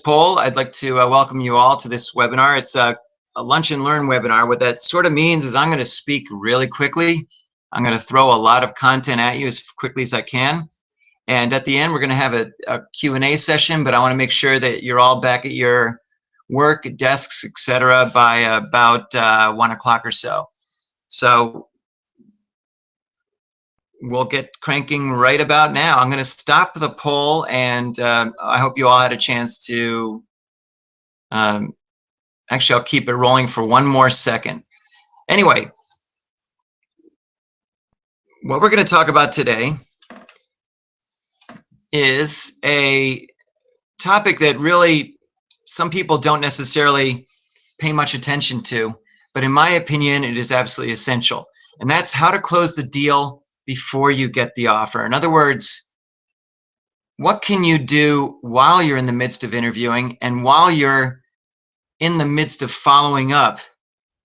Poll. I'd like to welcome you all to this webinar. It's a lunch and learn webinar. What that sort of means is I'm going to speak really quickly. I'm going to throw a lot of content at you as quickly as I can. And at the end, we're going to have a Q&A session, but I want to make sure that you're all back at your work, desks, etc. by about 1 o'clock or so. So we'll get cranking right about now. I'm going to stop the poll, and I hope you all had a chance to actually, I'll keep it rolling for one more second. Anyway, what we're going to talk about today is a topic that really some people don't necessarily pay much attention to, but in my opinion, it is absolutely essential. And that's how to close the deal before you get the offer. In other words, what can you do while you're in the midst of interviewing and while you're in the midst of following up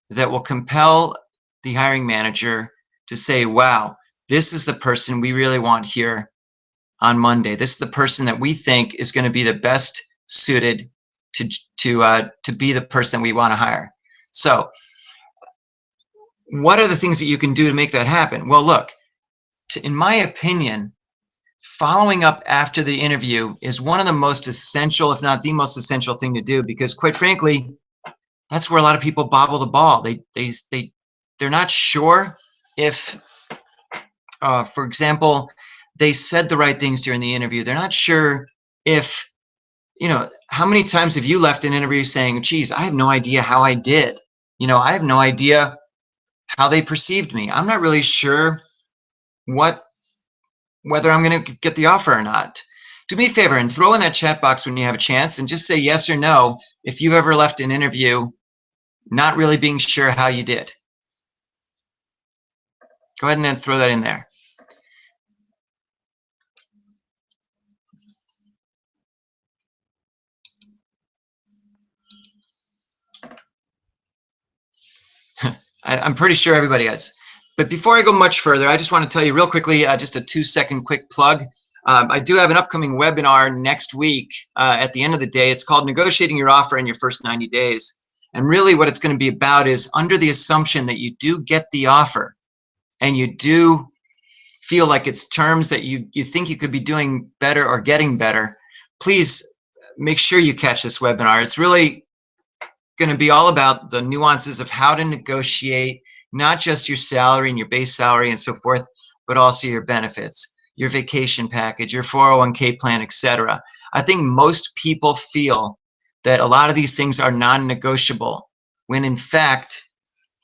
that will compel the hiring manager to say, wow, this is the person we really want here on Monday. This is the person that we think is going to be the best suited to be the person we want to hire. So what are the things that you can do to make that happen? Well, look, in my opinion, following up after the interview is one of the most essential, if not the most essential thing to do, because quite frankly, that's where a lot of people bobble the ball. They're not sure if, for example, they said the right things during the interview. They're not sure if, how many times have you left an interview saying, geez, I have no idea how I did. I have no idea how they perceived me. I'm not really sure whether I'm going to get the offer or not. Do me a favor and throw in that chat box when you have a chance and just say yes or no if you've ever left an interview not really being sure how you did. Go ahead and then throw that in there. I'm pretty sure everybody has. But before I go much further, I just want to tell you real quickly, just a 2-second quick plug. I do have an upcoming webinar next week at the end of the day. It's called Negotiating Your Offer in Your First 90 Days. And really what it's going to be about is under the assumption that you do get the offer and you do feel like it's terms that you think you could be doing better or getting better, please make sure you catch this webinar. It's really going to be all about the nuances of how to negotiate not just your salary and your base salary and so forth, but also your benefits, your vacation package, your 401k plan, etc. I think most people feel that a lot of these things are non-negotiable when in fact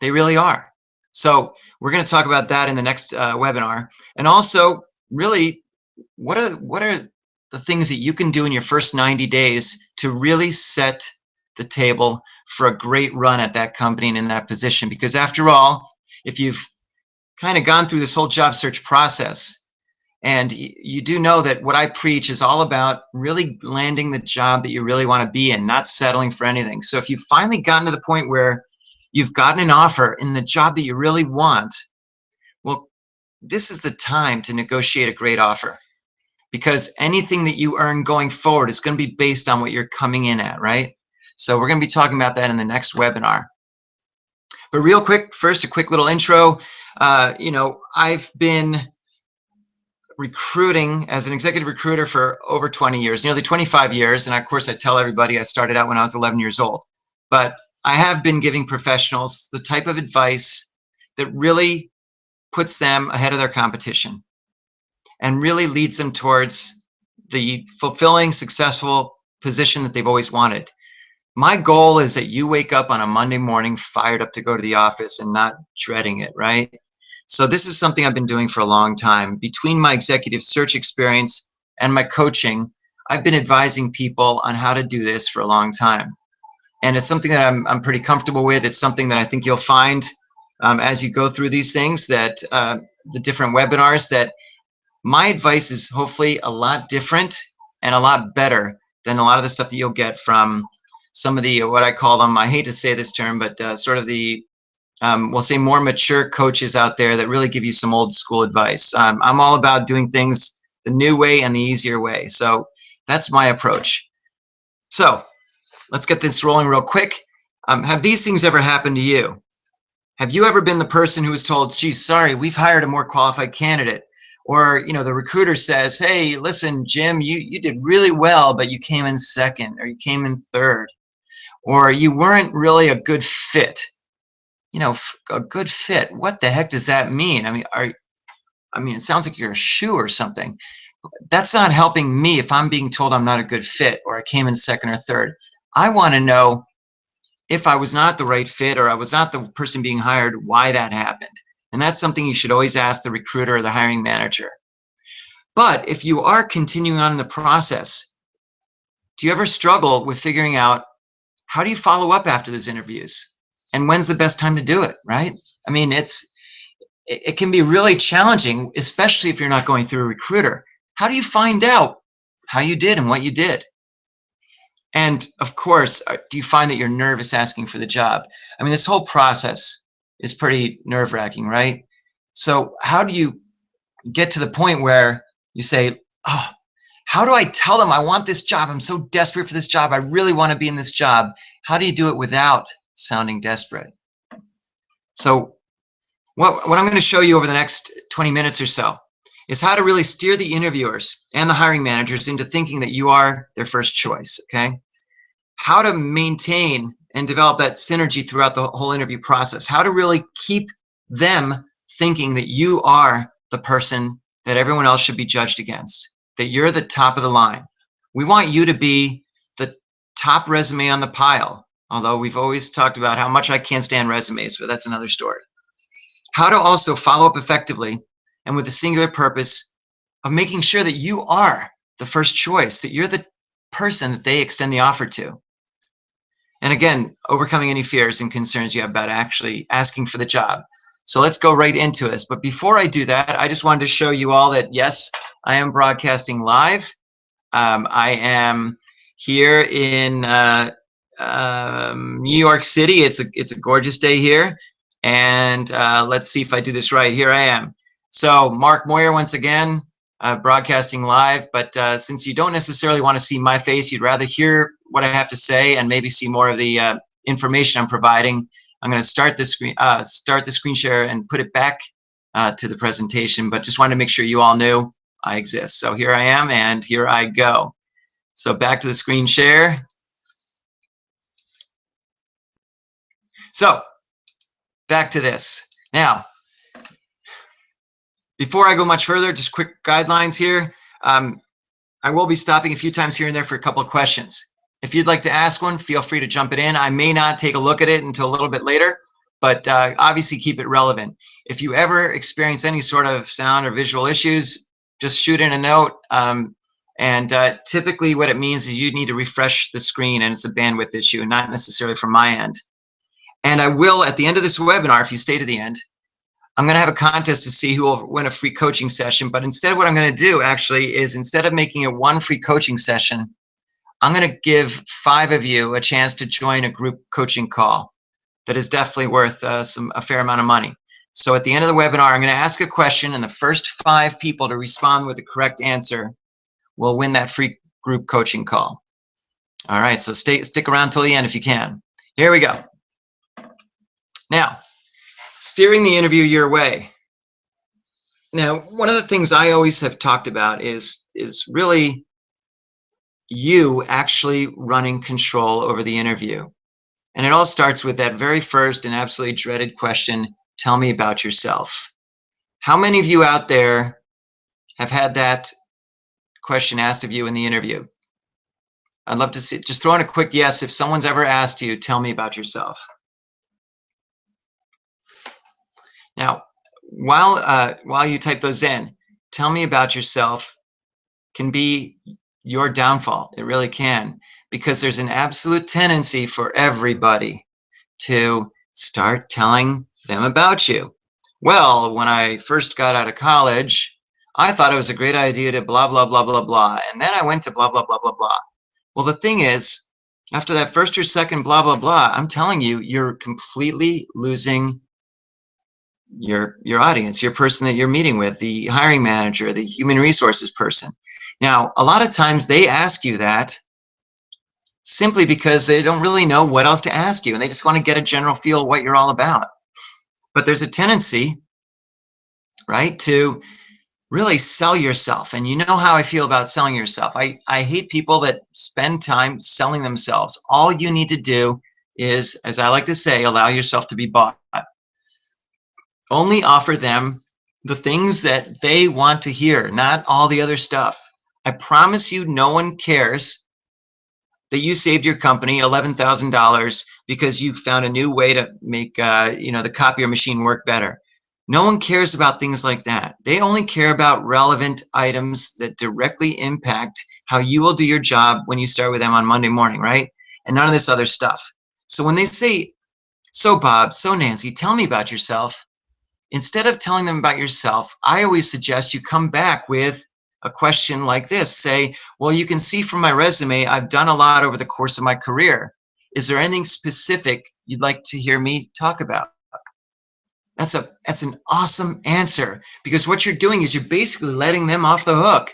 they really are. So we're going to talk about that in the next webinar. And also, really, what are the things that you can do in your first 90 days to really set the table for a great run at that company and in that position? Because after all, if you've kind of gone through this whole job search process, and you do know that what I preach is all about really landing the job that you really want to be in, not settling for anything. So if you've finally gotten to the point where you've gotten an offer in the job that you really want, well, this is the time to negotiate a great offer, because anything that you earn going forward is going to be based on what you're coming in at, right? So we're going to be talking about that in the next webinar. But real quick, first, a quick little intro. I've been recruiting as an executive recruiter for over 20 years, nearly 25 years. And of course, I tell everybody I started out when I was 11 years old. But I have been giving professionals the type of advice that really puts them ahead of their competition and really leads them towards the fulfilling, successful position that they've always wanted. My goal is that you wake up on a Monday morning fired up to go to the office and not dreading it, right? So this is something I've been doing for a long time. Between my executive search experience and my coaching, I've been advising people on how to do this for a long time. And it's something that I'm pretty comfortable with. It's something that I think you'll find as you go through these things, that the different webinars, that my advice is hopefully a lot different and a lot better than a lot of the stuff that you'll get from some of the, what I call them, I hate to say this term, but sort of the, we'll say more mature coaches out there that really give you some old school advice. I'm all about doing things the new way and the easier way. So that's my approach. So let's get this rolling real quick. Have these things ever happened to you? Have you ever been the person who was told, geez, sorry, we've hired a more qualified candidate? Or, the recruiter says, hey, listen, Jim, you did really well, but you came in second, or you came in third, or you weren't really a good fit. A good fit. What the heck does that mean? It sounds like you're a shoe or something. That's not helping me if I'm being told I'm not a good fit, or I came in second or third. I want to know if I was not the right fit, or I was not the person being hired, why that happened. And that's something you should always ask the recruiter or the hiring manager. But if you are continuing on in the process, do you ever struggle with figuring out how do you follow up after those interviews? And when's the best time to do it, right? It can be really challenging, especially if you're not going through a recruiter. How do you find out how you did and what you did? And of course, do you find that you're nervous asking for the job? This whole process is pretty nerve-wracking, right? So how do you get to the point where you say, oh, how do I tell them I want this job? I'm so desperate for this job. I really want to be in this job. How do you do it without sounding desperate? So what I'm going to show you over the next 20 minutes or so is how to really steer the interviewers and the hiring managers into thinking that you are their first choice, okay? How to maintain and develop that synergy throughout the whole interview process. How to really keep them thinking that you are the person that everyone else should be judged against, that you're the top of the line. We want you to be the top resume on the pile, although we've always talked about how much I can't stand resumes, but that's another story. How to also follow up effectively and with the singular purpose of making sure that you are the first choice, that you're the person that they extend the offer to. And again, overcoming any fears and concerns you have about actually asking for the job. So let's go right into this. But before I do that, I just wanted to show you all that, yes, I am broadcasting live. I am here in New York City. It's a gorgeous day here. And let's see if I do this right. Here I am. So Mark Moyer once again, broadcasting live. But since you don't necessarily want to see my face, you'd rather hear what I have to say and maybe see more of the information I'm providing, I'm going to start the screen share and put it back to the presentation. But just wanted to make sure you all knew I exist. So here I am, and here I go. So back to the screen share. So back to this. Now, before I go much further, just quick guidelines here. I will be stopping a few times here and there for a couple of questions. If you'd like to ask one, feel free to jump it in. I may not take a look at it until a little bit later, but obviously keep it relevant. If you ever experience any sort of sound or visual issues, just shoot in a note. Typically what it means is you need to refresh the screen, and it's a bandwidth issue, not necessarily from my end. And I will, at the end of this webinar, if you stay to the end, I'm going to have a contest to see who will win a free coaching session. But instead, what I'm going to do actually is, instead of making it one free coaching session, I'm going to give 5 of you a chance to join a group coaching call that is definitely worth a fair amount of money. So at the end of the webinar, I'm going to ask a question, and the first 5 people to respond with the correct answer will win that free group coaching call. All right, so stick around till the end if you can. Here we go. Now, steering the interview your way. Now, one of the things I always have talked about is really you actually running control over the interview. And it all starts with that very first and absolutely dreaded question, tell me about yourself. How many of you out there have had that question asked of you in the interview? I'd love to see, just throw in a quick yes if someone's ever asked you, tell me about yourself. Now, while you type those in, tell me about yourself can be your downfall. It really can, because there's an absolute tendency for everybody to start telling them about you. Well, when I first got out of college, I thought it was a great idea to blah, blah, blah, blah, blah. And then I went to blah, blah, blah, blah, blah. Well, the thing is, after that first or second blah, blah, blah, I'm telling you, you're completely losing your audience, your person that you're meeting with, the hiring manager, the human resources person. Now, a lot of times they ask you that simply because they don't really know what else to ask you, and they just want to get a general feel of what you're all about. But there's a tendency, right, to really sell yourself. And you know how I feel about selling yourself. I hate people that spend time selling themselves. All you need to do is, as I like to say, allow yourself to be bought. Only offer them the things that they want to hear, not all the other stuff. I promise you, no one cares that you saved your company $11,000 because you found a new way to make the copier machine work better. No one cares about things like that. They only care about relevant items that directly impact how you will do your job when you start with them on Monday morning, right? And none of this other stuff. So when they say, "So Bob, so Nancy, tell me about yourself," instead of telling them about yourself, I always suggest you come back with a question like this. Say, "Well, you can see from my resume, I've done a lot over the course of my career. Is there anything specific you'd like to hear me talk about?" That's an awesome answer, because what you're doing is you're basically letting them off the hook.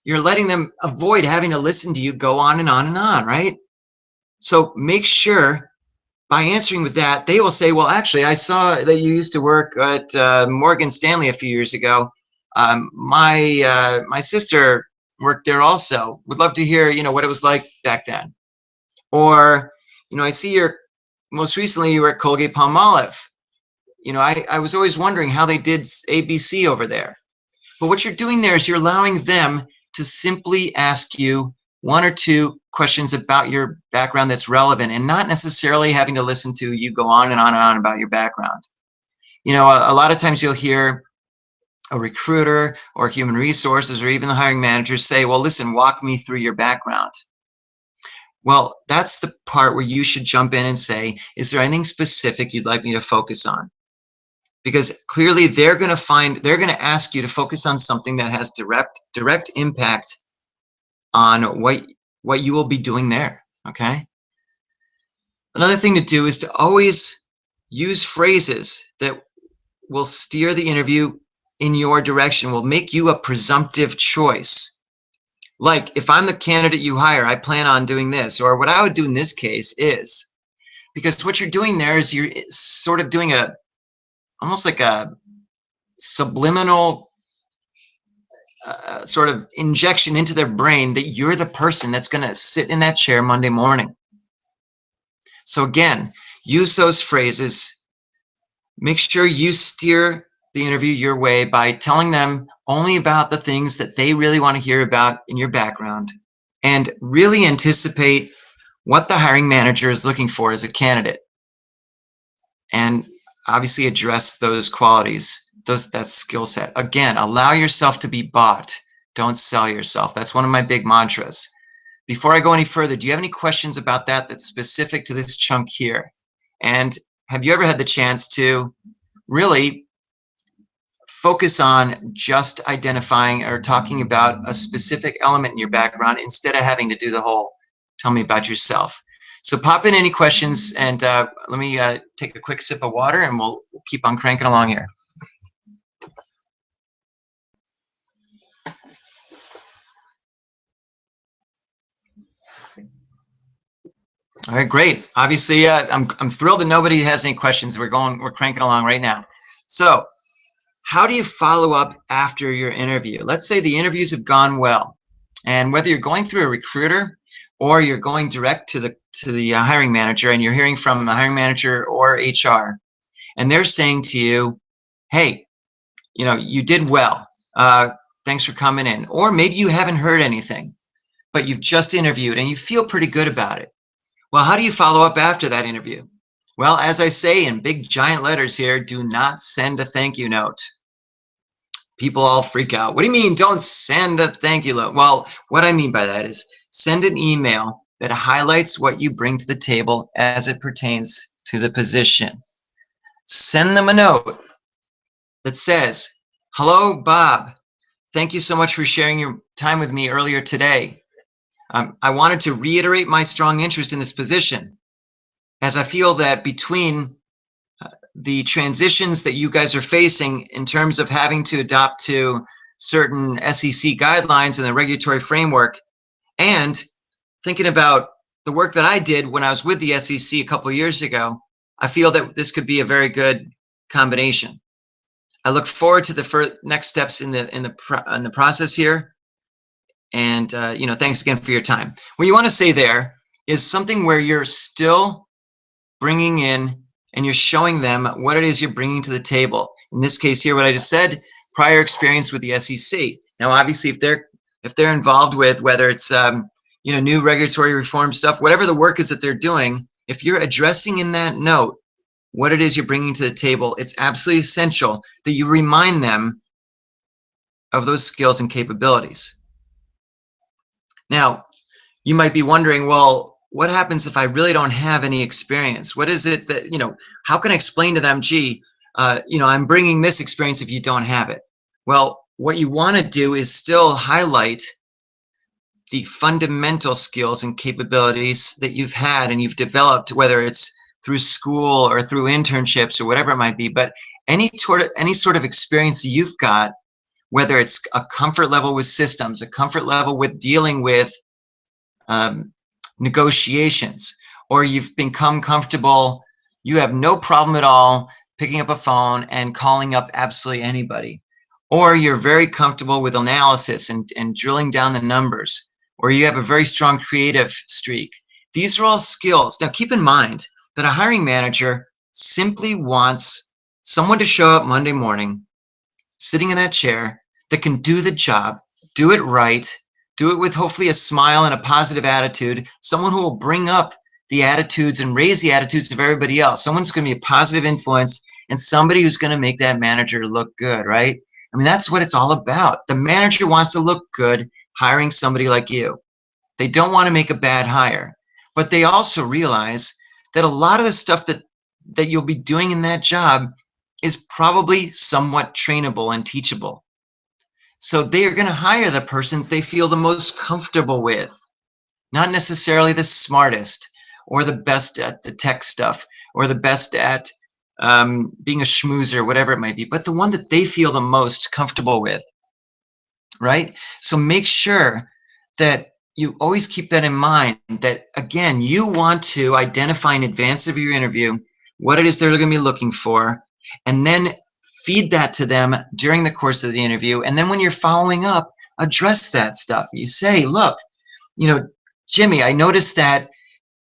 You're letting them avoid having to listen to you go on and on and on, right? So make sure by answering with that, they will say, "Well, actually, I saw that you used to work at Morgan Stanley a few years ago. My sister worked there also. Would love to hear, what it was like back then." Or, "I see most recently you were at Colgate Palmolive. I was always wondering how they did ABC over there." But what you're doing there is you're allowing them to simply ask you one or two questions about your background that's relevant, and not necessarily having to listen to you go on and on and on about your background. A lot of times you'll hear a recruiter or human resources or even the hiring managers say, "Well, listen, walk me through your background." Well, that's the part where you should jump in and say, "Is there anything specific you'd like me to focus on?" Because clearly they're going to ask you to focus on something that has direct impact on what you will be doing there. Okay. Another thing to do is to always use phrases that will steer the interview in your direction, will make you a presumptive choice. Like, "If I'm the candidate you hire, I plan on doing this," or "What I would do in this case is," because what you're doing there is you're sort of doing almost like a subliminal sort of injection into their brain that you're the person that's going to sit in that chair Monday morning. So again, use those phrases. Make sure you steer the interview your way by telling them only about the things that they really want to hear about in your background, and really anticipate what the hiring manager is looking for as a candidate, and obviously address those qualities, that skill set. Again, allow yourself to be bought. Don't sell yourself. That's one of my big mantras. Before I go any further, do you have any questions about that that's specific to this chunk here? And have you ever had the chance to really focus on just identifying or talking about a specific element in your background instead of having to do the whole "tell me about yourself"? So pop in any questions, and let me take a quick sip of water, and we'll keep on cranking along here. All right, great. Obviously, I'm thrilled that nobody has any questions. We're cranking along right now. So, how do you follow up after your interview? Let's say the interviews have gone well, and whether you're going through a recruiter or you're going direct to the hiring manager, and you're hearing from the hiring manager or HR, and they're saying to you, "Hey, you did well. Thanks for coming in." Or maybe you haven't heard anything, but you've just interviewed and you feel pretty good about it. Well, how do you follow up after that interview? Well, as I say in big giant letters here, do not send a thank you note. People all freak out. "What do you mean, don't send a thank you note?" Well, what I mean by that is send an email that highlights what you bring to the table as it pertains to the position. Send them a note that says, "Hello, Bob. Thank you so much for sharing your time with me earlier today. I wanted to reiterate my strong interest in this position, as I feel that between the transitions that you guys are facing in terms of having to adopt to certain SEC guidelines and the regulatory framework, and thinking about the work that I did when I was with the SEC a couple of years ago, I feel that this could be a very good combination. I look forward to the next steps in the process here. And thanks again for your time. What you want to say there is something where you're still bringing in and you're showing them what it is you're bringing to the table. In this case here, what I just said, prior experience with the SEC. Now, obviously, if they're involved with whether it's new regulatory reform stuff, whatever the work is that they're doing, if you're addressing in that note what it is you're bringing to the table, it's absolutely essential that you remind them of those skills and capabilities. Now, you might be wondering, well, what happens if I really don't have any experience? What is it that, how can I explain to them, gee, I'm bringing this experience if you don't have it? Well, what you want to do is still highlight the fundamental skills and capabilities that you've had and you've developed, whether it's through school or through internships or whatever it might be. But any sort of experience you've got, whether it's a comfort level with systems, a comfort level with dealing with negotiations, or you've become comfortable, you have no problem at all picking up a phone and calling up absolutely anybody, or you're very comfortable with analysis and drilling down the numbers, or you have a very strong creative streak. These are all skills. Now, keep in mind that a hiring manager simply wants someone to show up Monday morning, sitting in that chair, that can do the job, do it right, do it with hopefully a smile and a positive attitude, someone who will bring up the attitudes and raise the attitudes of everybody else. Someone's going to be a positive influence and somebody who's going to make that manager look good, right? I mean, that's what it's all about. The manager wants to look good hiring somebody like you. They don't want to make a bad hire, but they also realize that a lot of the stuff that you'll be doing in that job is probably somewhat trainable and teachable. So they are going to hire the person they feel the most comfortable with, not necessarily the smartest or the best at the tech stuff or the best at being a schmoozer, whatever it might be, but the one that they feel the most comfortable with, right? So make sure that you always keep that in mind, that, again, you want to identify in advance of your interview what it is they're going to be looking for, and then feed that to them during the course of the interview. And then when you're following up, address that stuff. You say, look, Jimmy, I noticed that,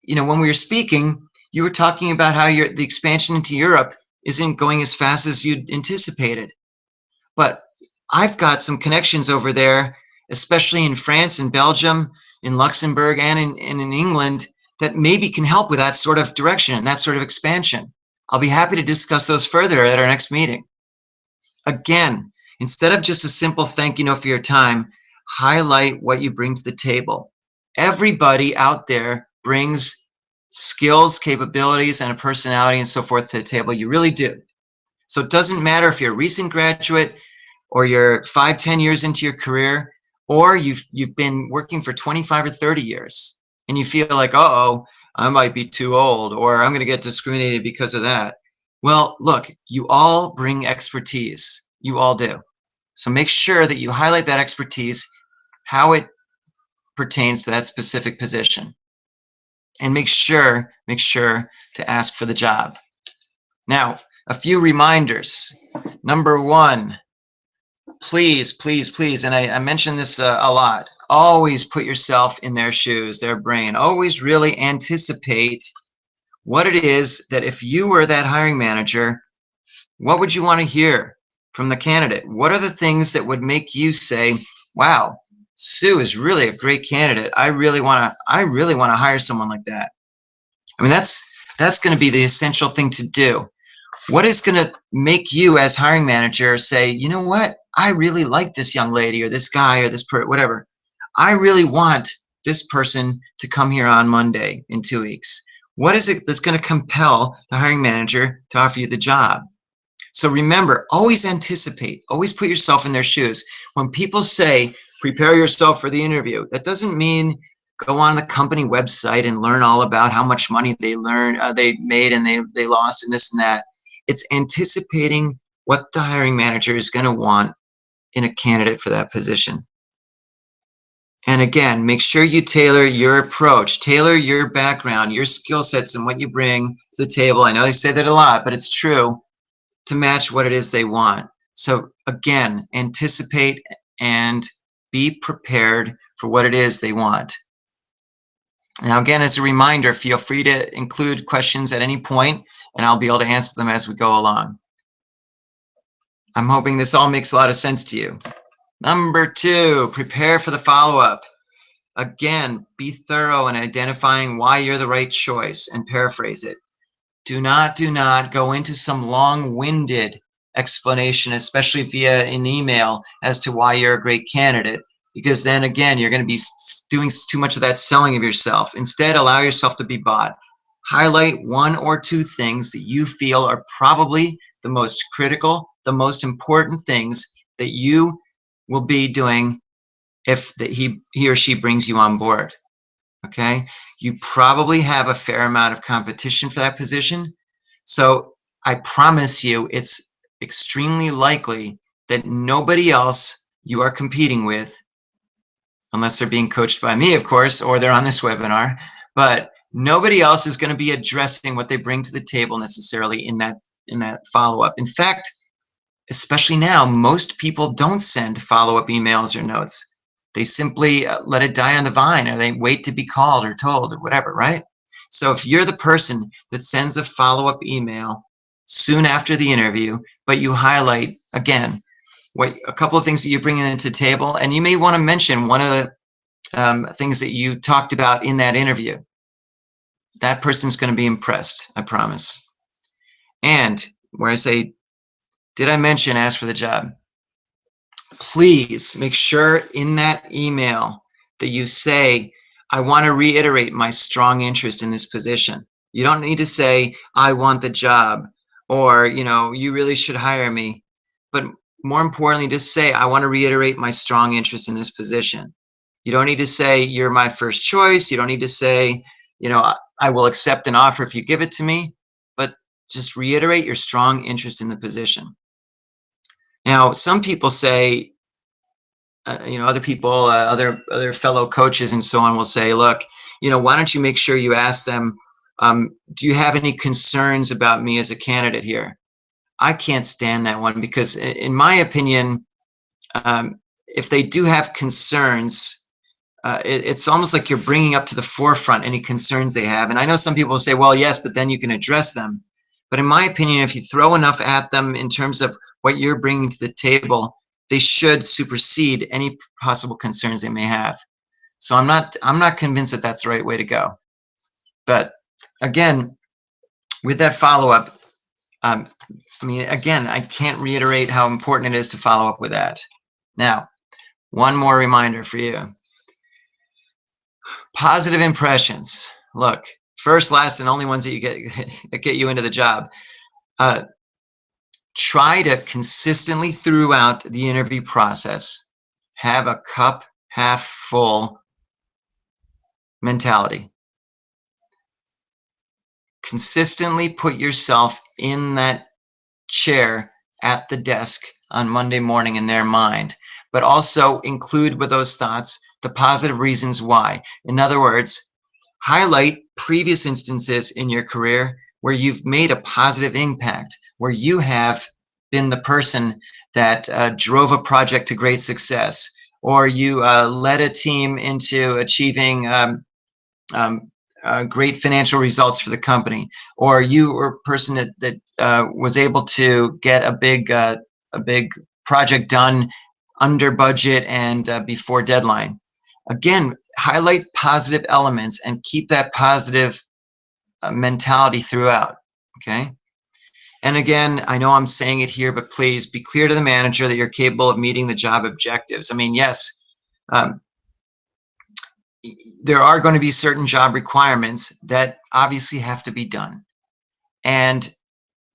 when we were speaking, you were talking about how the expansion into Europe isn't going as fast as you'd anticipated. But I've got some connections over there, especially in France and Belgium, in Luxembourg, and in England, that maybe can help with that sort of direction and that sort of expansion. I'll be happy to discuss those further at our next meeting. Again, instead of just a simple thank you note for your time, highlight what you bring to the table. Everybody out there brings skills, capabilities, and a personality and so forth to the table. You really do. So it doesn't matter if you're a recent graduate or you're 5-10 years into your career, or you've been working for 25 or 30 years and you feel like, uh-oh, I might be too old, or I'm going to get discriminated because of that. Well, look, you all bring expertise. You all do. So make sure that you highlight that expertise, how it pertains to that specific position. And make sure to ask for the job. Now, a few reminders. Number one, please, and I mention this a lot, always put yourself in their shoes, their brain. Always really anticipate what it is that if you were that hiring manager, what would you want to hear from the candidate? What are the things that would make you say, wow, Sue is really a great candidate. I really want to hire someone like that. I mean, that's going to be the essential thing to do. What is going to make you as hiring manager say, you know what? I really like this young lady or this guy or this whatever. I really want this person to come here on Monday in 2 weeks. What is it that's going to compel the hiring manager to offer you the job? So remember, always anticipate, always put yourself in their shoes. When people say, prepare yourself for the interview, that doesn't mean go on the company website and learn all about how much money they made and they lost and this and that. It's anticipating what the hiring manager is going to want in a candidate for that position. And again, make sure you tailor your approach, tailor your background, your skill sets, and what you bring to the table. I know they say that a lot, but it's true, to match what it is they want. So again, anticipate and be prepared for what it is they want. Now, again, as a reminder, feel free to include questions at any point, and I'll be able to answer them as we go along. I'm hoping this all makes a lot of sense to you. Number 2, prepare for the follow-up. Again, be thorough in identifying why you're the right choice, and paraphrase it. Do not go into some long-winded explanation, especially via an email, as to why you're a great candidate, because then again, you're going to be doing too much of that selling of yourself. Instead, allow yourself to be bought. Highlight 1 or 2 things that you feel are probably the most critical, the most important things that you will be doing if he or she brings you on board. Okay, you probably have a fair amount of competition for that position. So I promise you, it's extremely likely that nobody else you are competing with, unless they're being coached by me, of course, or they're on this webinar, but nobody else is going to be addressing what they bring to the table necessarily in that follow-up. In fact, especially now, most people don't send follow-up emails or notes. They simply let it die on the vine, or they wait to be called or told or whatever, right? So if you're the person that sends a follow-up email soon after the interview, but you highlight, again, a couple of things that you bring into the table, and you may want to mention one of the things that you talked about in that interview, that person's going to be impressed, I promise. And where I say, did I mention ask for the job? Please make sure in that email that you say, I want to reiterate my strong interest in this position. You don't need to say, I want the job, or, you really should hire me. But more importantly, just say, I want to reiterate my strong interest in this position. You don't need to say, you're my first choice. You don't need to say, I will accept an offer if you give it to me. But just reiterate your strong interest in the position. Now, some people say, other people, other fellow coaches and so on will say, look, why don't you make sure you ask them, do you have any concerns about me as a candidate here? I can't stand that one, because in my opinion, if they do have concerns, it's almost like you're bringing up to the forefront any concerns they have. And I know some people will say, well, yes, but then you can address them. But in my opinion, if you throw enough at them in terms of what you're bringing to the table, they should supersede any possible concerns they may have. So I'm not convinced that that's the right way to go. But again, with that follow-up, again, I can't reiterate how important it is to follow up with that. Now, one more reminder for you. Positive impressions. Look, first, last, and only ones that you get you into the job. Try to consistently throughout the interview process have a cup half full mentality. Consistently put yourself in that chair at the desk on Monday morning in their mind, but also include with those thoughts the positive reasons why. In other words, highlight previous instances in your career where you've made a positive impact, where you have been the person that drove a project to great success, or you led a team into achieving great financial results for the company, or you were a person that was able to get a big project done under budget and before deadline. Again, highlight positive elements and keep that positive mentality throughout, okay? And again, I know I'm saying it here, but please be clear to the manager that you're capable of meeting the job objectives. Yes, there are going to be certain job requirements that obviously have to be done. And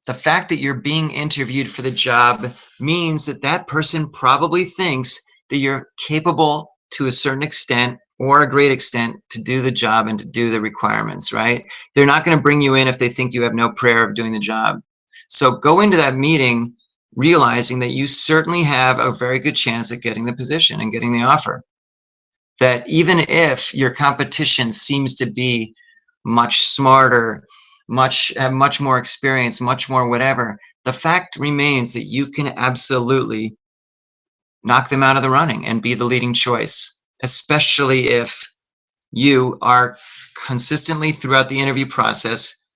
the fact that you're being interviewed for the job means that that person probably thinks that you're capable to a certain extent or a great extent to do the job and to do the requirements, right? They're not going to bring you in if they think you have no prayer of doing the job. So go into that meeting realizing that you certainly have a very good chance at getting the position and getting the offer. that even if your competition seems to be much smarter, have much more experience, much more whatever, the fact remains that you can absolutely knock them out of the running and be the leading choice, especially if you are consistently throughout the interview process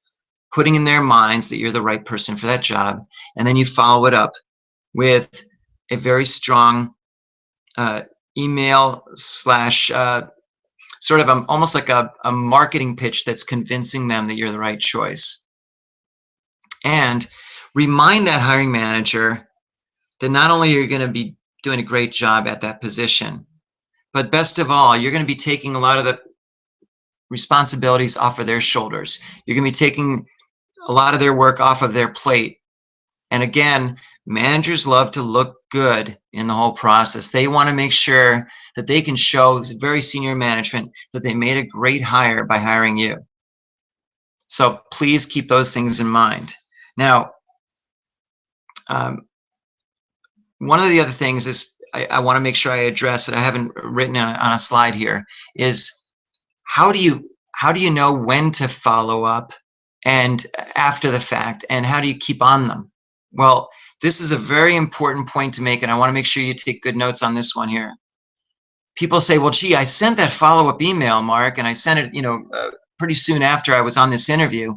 putting in their minds that you're the right person for that job, and then you follow it up with a very strong email slash sort of almost like a marketing pitch that's convincing them that you're the right choice. And remind that hiring manager that not only are you going to be doing a great job at that position, but best of all, you're going to be taking a lot of the responsibilities off of their shoulders. You're going to be taking a lot of their work off of their plate. And again, managers love to look good in the whole process. They want to make sure that they can show very senior management that they made a great hire by hiring you. So please keep those things in mind. Now, one of the other things is I want to make sure I address that I haven't written on a slide here is how do you know when to follow up and after the fact, and how do you keep on them? Well, this is a very important point to make, and I want to make sure you take good notes on this one here. People say, well, gee, I sent that follow-up email, Mark, and I sent it, pretty soon after I was on this interview,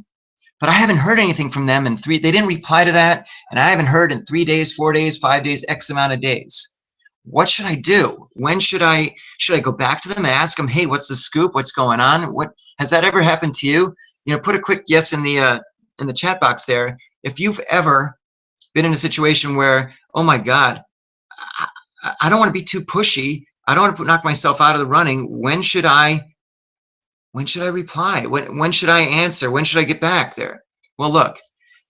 but I haven't heard anything from them they didn't reply to that, and I haven't heard in 3 days, 4 days, 5 days, X amount of days. What should I do? When should I go back to them and ask them, hey, what's the scoop? What's going on? What has that ever happened to you? Put a quick yes in the chat box there. If you've ever been in a situation where, oh my God, I don't want to be too pushy. I don't want to knock myself out of the running. When should I reply? When should I answer? When should I get back there? Well, look,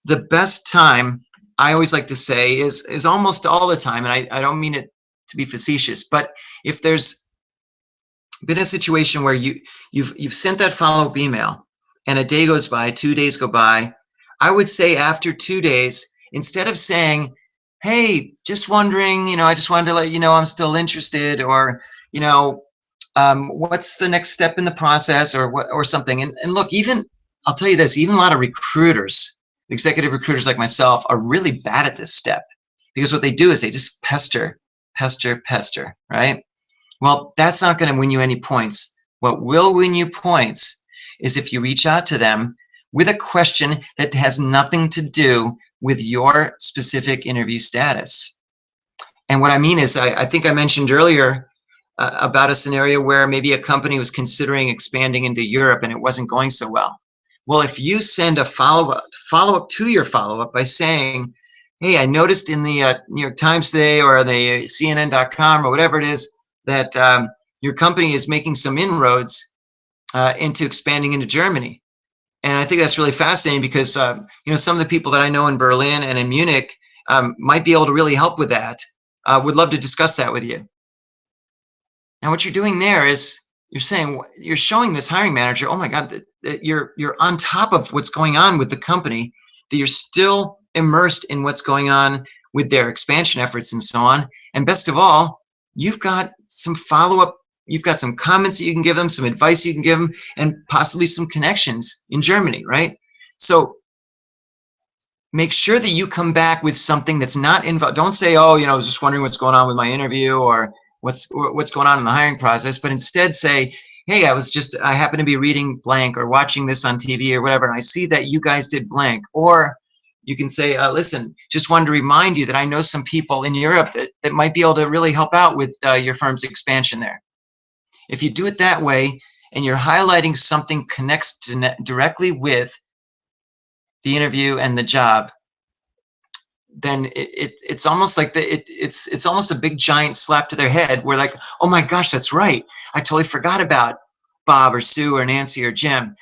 the best time, I always like to say, is almost all the time, and I don't mean it to be facetious, but if there's been a situation where you've sent that follow-up email and a day goes by, 2 days go by, I would say after 2 days, instead of saying, hey, just wondering, I just wanted to let you know I'm still interested, or, what's the next step in the process, or something. And look, I'll tell you this, even a lot of recruiters, executive recruiters like myself, are really bad at this step, because what they do is they just pester, right? Well, that's not going to win you any points. What will win you points is if you reach out to them with a question that has nothing to do with your specific interview status. And what I mean is, I think I mentioned earlier about a scenario where maybe a company was considering expanding into Europe and it wasn't going so well. Well, if you send a follow-up to your follow-up by saying, hey, I noticed in the New York Times today, or the CNN.com, or whatever it is, that your company is making some inroads into expanding into Germany. And I think that's really fascinating because, some of the people that I know in Berlin and in Munich might be able to really help with that. Would love to discuss that with you. Now, what you're doing there is you're showing this hiring manager, oh my God, that you're on top of what's going on with the company, that you're still immersed in what's going on with their expansion efforts and so on. And best of all, you've got some follow-up, you've got some comments that you can give them, some advice you can give them, and possibly some connections in Germany, right? So make sure that you come back with something that's not involved. Don't say, oh, I was just wondering what's going on with my interview, or what's going on in the hiring process, but instead say, hey, I happen to be reading blank or watching this on TV or whatever, and I see that you guys did blank. Or you can say, listen, just wanted to remind you that I know some people in Europe that might be able to really help out with your firm's expansion there. If you do it that way, and you're highlighting something connects directly with the interview and the job, then it's almost like it's almost a big giant slap to their head. We're like, oh my gosh, that's right. I totally forgot about Bob or Sue or Nancy or Jim.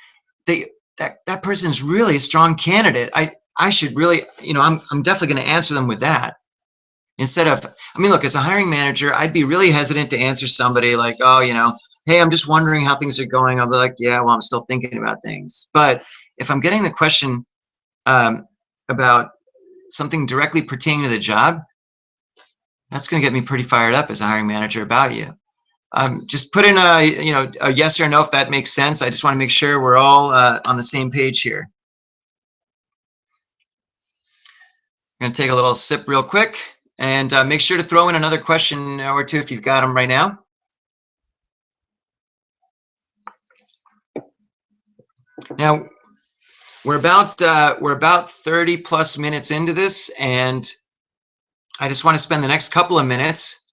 That person's really a strong candidate. I should really, I'm definitely going to answer them with that. Instead of, look, as a hiring manager, I'd be really hesitant to answer somebody like, oh, hey, I'm just wondering how things are going. I'll be like, yeah, well, I'm still thinking about things. But if I'm getting the question about something directly pertaining to the job, that's going to get me pretty fired up as a hiring manager about you. Just put in a yes or no if that makes sense. I just want to make sure we're all on the same page here. I'm going to take a little sip real quick, and make sure to throw in another question or two if you've got them right now. Now, we're about 30 plus minutes into this, and I just want to spend the next couple of minutes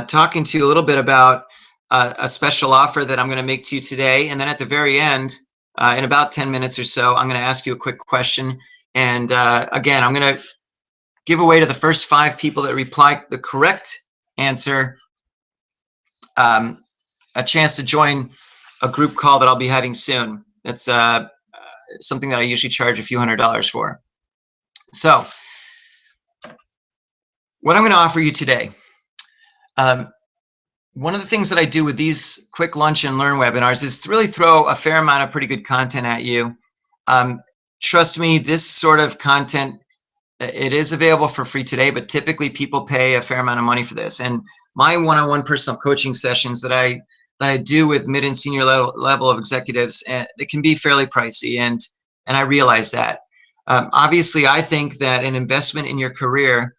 talking to you a little bit about a special offer that I'm going to make to you today. And then at the very end, in about 10 minutes or so, I'm going to ask you a quick question. And again, I'm going to give away to the first 5 people that reply the correct answer a chance to join a group call that I'll be having soon. That's something that I usually charge a few $100s for. So what I'm going to offer you today, one of the things that I do with these quick lunch and learn webinars is to really throw a fair amount of pretty good content at you. Trust me, this sort of content, it is available for free today, but typically people pay a fair amount of money for this. And my one-on-one personal coaching sessions that I do with mid and senior level of executives, it can be fairly pricey, and I realize that. Obviously, I think that an investment in your career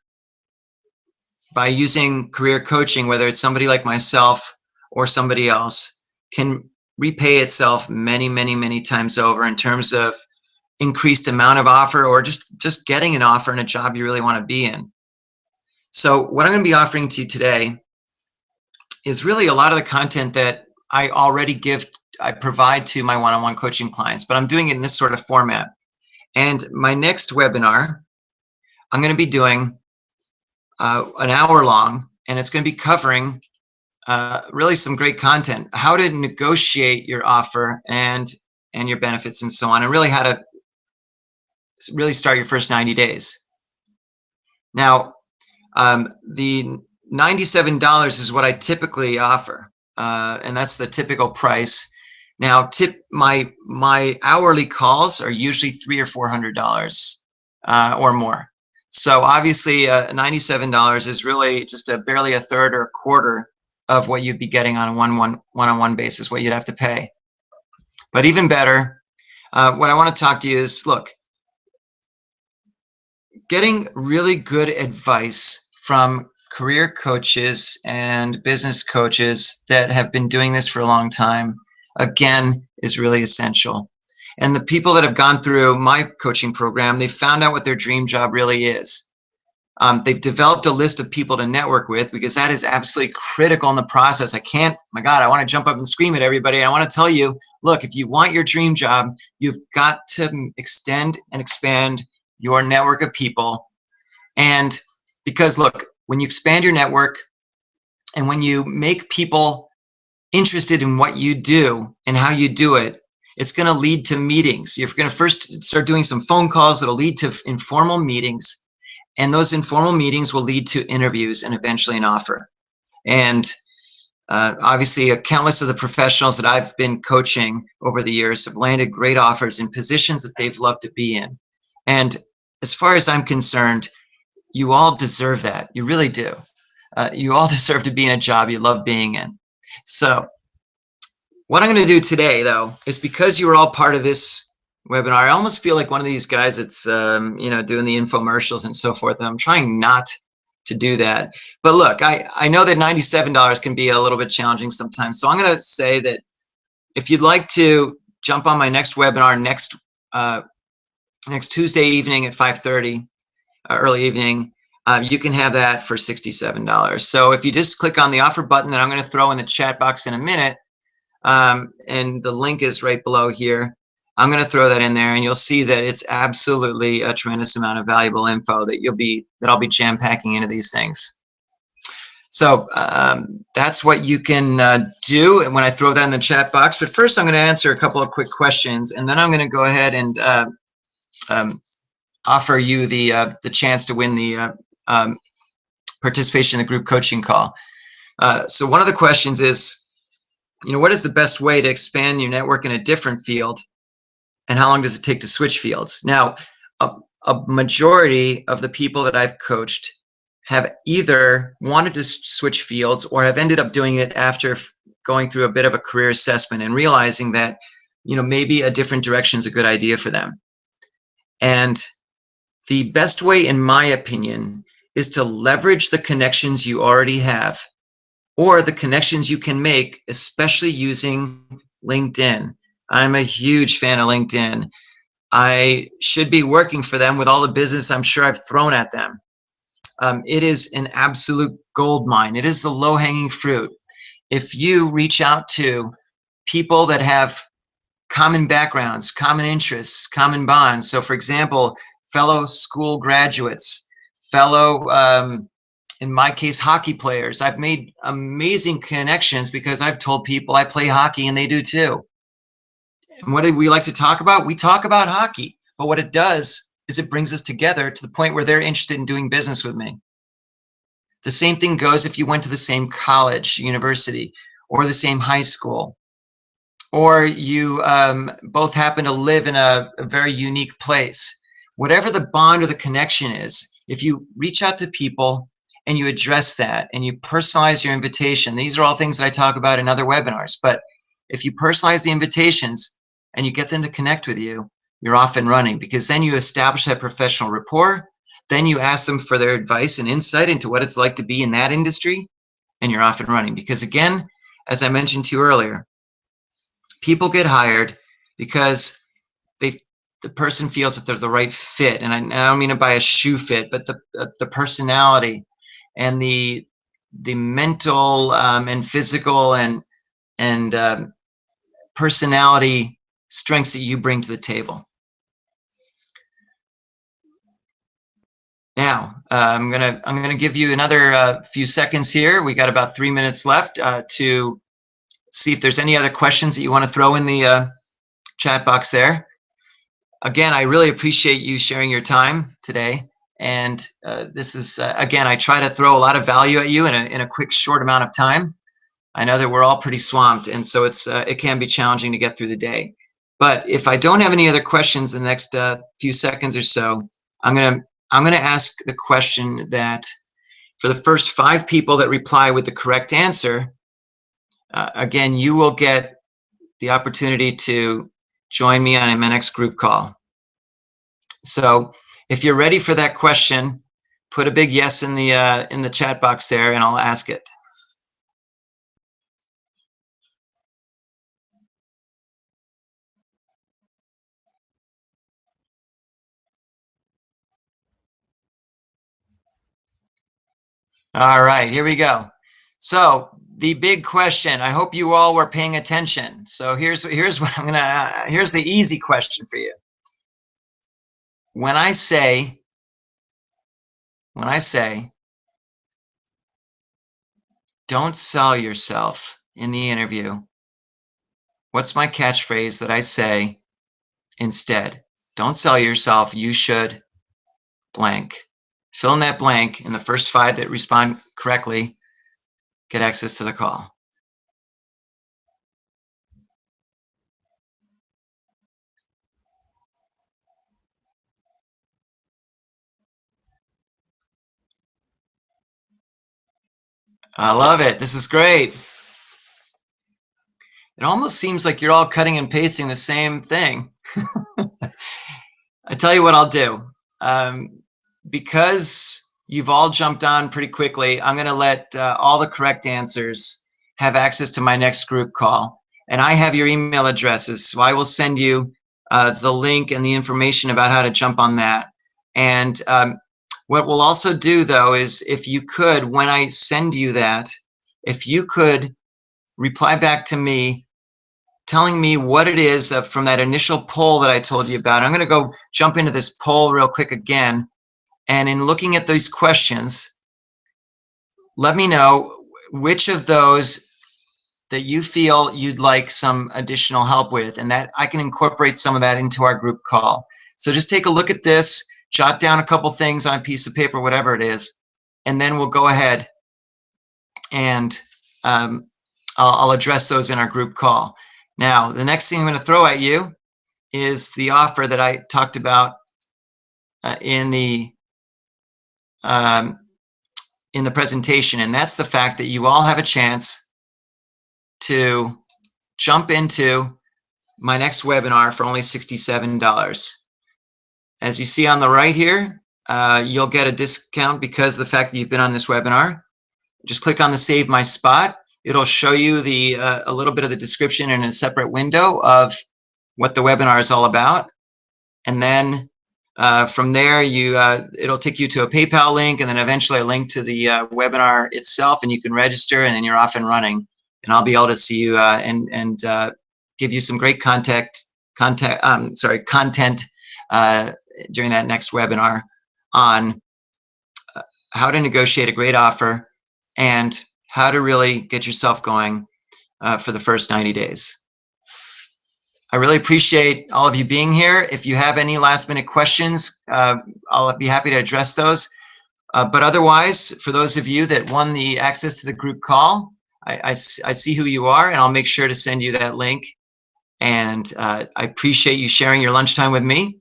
by using career coaching, whether it's somebody like myself or somebody else, can repay itself many, many, many times over in terms of increased amount of offer, or just getting an offer in a job you really want to be in. So what I'm going to be offering to you today is really a lot of the content that I already I provide to my one-on-one coaching clients, but I'm doing it in this sort of format. And my next webinar, I'm going to be doing an hour long, and it's going to be covering really some great content, how to negotiate your offer and your benefits and so on, and really how to really start your first 90 days. Now, the $97 is what I typically offer, and that's the typical price. Now, my hourly calls are usually $300 or $400 or more. So obviously, $97 is really just barely a third or a quarter of what you'd be getting on a one-on-one basis, what you'd have to pay. But even better, what I want to talk to you is, look, getting really good advice from career coaches and business coaches that have been doing this for a long time, again, is really essential. And the people that have gone through my coaching program, they've found out what their dream job really is. They've developed a list of people to network with, because that is absolutely critical in the process. My God, I want to jump up and scream at everybody. I want to tell you, look, if you want your dream job, you've got to extend and expand your network of people. And because, look, when you expand your network and when you make people interested in what you do and how you do it, it's going to lead to meetings. You're going to first start doing some phone calls that'll lead to informal meetings, and those informal meetings will lead to interviews and eventually an offer. And obviously, countless of the professionals that I've been coaching over the years have landed great offers in positions that they've loved to be in. And as far as I'm concerned, you all deserve that. You really do. You all deserve to be in a job you love being in. So what I'm going to do today, though, is because you were all part of this webinar, I almost feel like one of these guys that's doing the infomercials and so forth. And I'm trying not to do that. But look, I know that $97 can be a little bit challenging sometimes. So I'm going to say that if you'd like to jump on my next webinar next Tuesday evening at 5:30, early evening, you can have that for $67. So if you just click on the offer button that I'm going to throw in the chat box in a minute, and the link is right below here, I'm going to throw that in there, and you'll see that it's absolutely a tremendous amount of valuable info that I'll be jam packing into these things. So that's what you can do when I throw that in the chat box. But first, I'm going to answer a couple of quick questions, and then I'm going to go ahead and offer you the chance to win the participation in the group coaching call. So one of the questions is, what is the best way to expand your network in a different field, and how long does it take to switch fields? Now, a majority of the people that I've coached have either wanted to switch fields or have ended up doing it after going through a bit of a career assessment and realizing that, maybe a different direction is a good idea for them. And the best way, in my opinion, is to leverage the connections you already have or the connections you can make, especially using LinkedIn. I'm a huge fan of LinkedIn. I should be working for them with all the business I'm sure I've thrown at them. It is an absolute gold mine. It is the low-hanging fruit. If you reach out to people that have common backgrounds, common interests, common bonds. So, for example, fellow school graduates, fellow, in my case, hockey players. I've made amazing connections because I've told people I play hockey and they do too. And what do we like to talk about? We talk about hockey. But what it does is it brings us together to the point where they're interested in doing business with me. The same thing goes if you went to the same college, university, or the same high school, or you both happen to live in a very unique place. Whatever the bond or the connection is, if you reach out to people and you address that and you personalize your invitation, these are all things that I talk about in other webinars, but if you personalize the invitations and you get them to connect with you, you're off and running, because then you establish that professional rapport. Then you ask them for their advice and insight into what it's like to be in that industry, and you're off and running. Because again, as I mentioned to you earlier, people get hired because the person feels that they're the right fit. And I don't mean it by a shoe fit, but the personality and the mental and physical and personality strengths that you bring to the table. Now, I'm gonna give you another few seconds here. We got about 3 minutes left to see if there's any other questions that you want to throw in the chat box there. Again, I really appreciate you sharing your time today. And this is, again, I try to throw a lot of value at you in a quick, short amount of time. I know that we're all pretty swamped, and so it can be challenging to get through the day. But if I don't have any other questions in the next few seconds or so, I'm gonna ask the question that for the first 5 people that reply with the correct answer, again, you will get the opportunity to join me on my next group call. So if you're ready for that question, put a big yes in the chat box there, and I'll ask it. All right, here we go. So the big question, I hope you all were paying attention. So here's what here's the easy question for you. When I say, don't sell yourself in the interview, what's my catchphrase that I say instead? Don't sell yourself, you should blank. Fill in that blank, and the first 5 that respond correctly get access to the call. I love it. This is great. It almost seems like you're all cutting and pasting the same thing. I tell you what I'll do. Because you've all jumped on pretty quickly, I'm going to let all the correct answers have access to my next group call. And I have your email addresses, so I will send you the link and the information about how to jump on that. And what we'll also do, though, is if you could, when I send you that, if you could reply back to me telling me what it is from that initial poll that I told you about. I'm going to go jump into this poll real quick again. And in looking at these questions, let me know which of those that you feel you'd like some additional help with, and that I can incorporate some of that into our group call. So just take a look at this, jot down a couple things on a piece of paper, whatever it is, and then we'll go ahead and I'll address those in our group call. Now, the next thing I'm going to throw at you is the offer that I talked about in the in the presentation, and that's the fact that you all have a chance to jump into my next webinar for only $67. As you see on the right here, you'll get a discount because of the fact that you've been on this webinar. Just click on the Save My Spot. It'll show you a little bit of the description in a separate window of what the webinar is all about. And then from there, it'll take you to a PayPal link, and then eventually a link to the webinar itself, and you can register, and then you're off and running. And I'll be able to see you and give you some great content during that next webinar on how to negotiate a great offer and how to really get yourself going for the first 90 days. I really appreciate all of you being here. If you have any last minute questions, I'll be happy to address those. But otherwise, for those of you that won the access to the group call, I see who you are, and I'll make sure to send you that link. And I appreciate you sharing your lunchtime with me.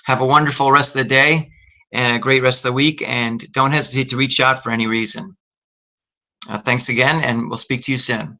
Have a wonderful rest of the day and a great rest of the week. And don't hesitate to reach out for any reason. Thanks again, and we'll speak to you soon.